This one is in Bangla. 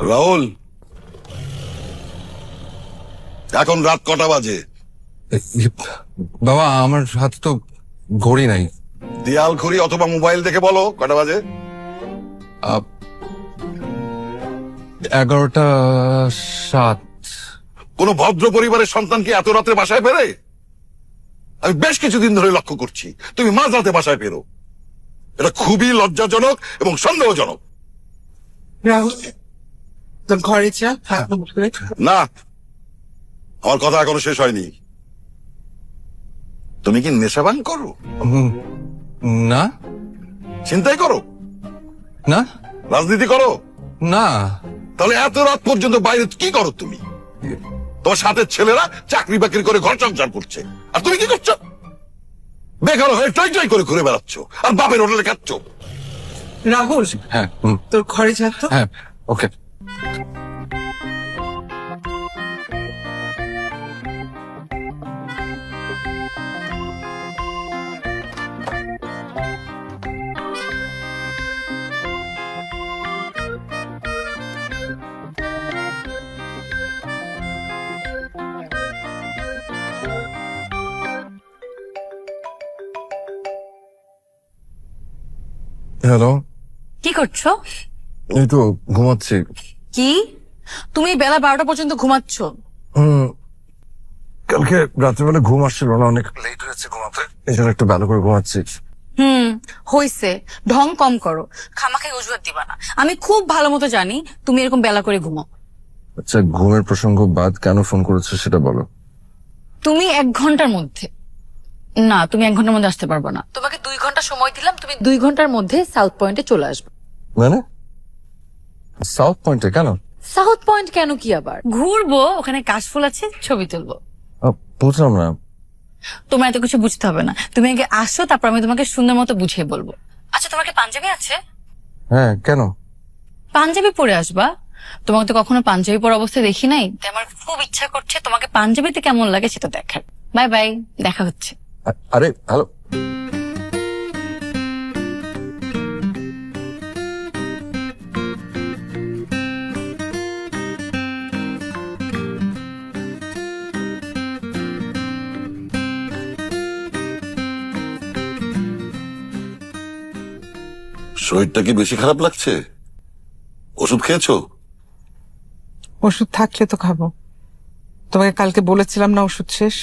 রাহুল, এখন রাত কটা বাজে? বাবা আমার হাতে তো ঘড়ি নাই। দেয়াল ঘড়ি অথবা মোবাইল দেখে বলো কটা বাজে। 11:07। কোন ভদ্র পরিবারের সন্তান কি এত রাতে বাসায় ফেরে? আমি বেশ কিছুদিন ধরে লক্ষ্য করছি তুমি মাঝ রাতে বাসায় ফেরো। এটা খুবই লজ্জাজনক এবং সন্দেহজনক। রাহুল, তোর ঘরে যা। না, আমার কথা এখনো শেষ হয়নি। তুমি কি নেশাবান করো? না চিন্তাই করো? না রাজনীতি করো? না। তাহলে এত রাত পর্যন্ত বাইরে কি করো তুমি? তোমার সাথে ছেলেরা চাকরি বাকরি করে ঘর সংসার করছে, আর তুমি কি করছো? বেকার হয়ে টই টই করে ঘুরে বেড়াচ্ছ আর বাপের হোটেলে খাচ্ছ। রাহুল, হ্যাঁ তোর ঘরে যা তো। হ্যাঁ ওকে। হ্যালো, কি করছো? এই তো ঘুমাচ্ছি। কি তুমি বেলা 12টা পর্যন্ত ঘুমাচ্ছ? কালকে রাত্রেবেলা ঘুম আসছিল না, অনেক লেট হয়েছে ঘুমাতে, এই জন্য একটু ভালো করে ঘুমাচ্ছি। হইছে, ঢং কম করো, খামাখাই অজুহাত দিবা না। আমি খুব ভালো মতো জানি তুমি এরকম বেলা করে ঘুমাও। আচ্ছা, ঘুমের প্রসঙ্গ বাদ, কেন ফোন করেছো সেটা বলো। তুমি 1 ঘন্টার মধ্যে, না তুমি 1 ঘন্টার মধ্যে আসতে পারবে না। তোমাকে 2 ঘন্টা সময় দিলাম, তুমি 2 ঘন্টার মধ্যে সাউথ পয়েন্টে চলে আসবে। মানে সাউথ পয়েন্টে কেন? সাউথ পয়েন্ট কেন কি আবার? ঘুরবো, ওখানে কাশফুল আছে, ছবি তুলবো। বুঝলাম না। তোমার এত কিছু বুঝতে হবে না, তুমি আগে আসো, তারপর আমি তোমাকে সুন্দর মতো বুঝিয়ে বলবো। আচ্ছা, তোমার কি পাঞ্জাবি আছে? হ্যাঁ, কেন? পাঞ্জাবি পরে আসবা। তোমাকে তো কখনো পাঞ্জাবি পরা অবস্থায় দেখি নাই, তাই আমার খুব ইচ্ছা করছে তোমাকে পাঞ্জাবিতে কেমন লাগে সেটা দেখার। বাই বাই, দেখা হচ্ছে। আরে হ্যালো, শরীরটা কি বেশি খারাপ লাগছে? ওষুধ খেয়েছো? ওষুধ থাকলে তো খাবো। তোমাকে কালকে বলেছিলাম না ওষুধ শেষ।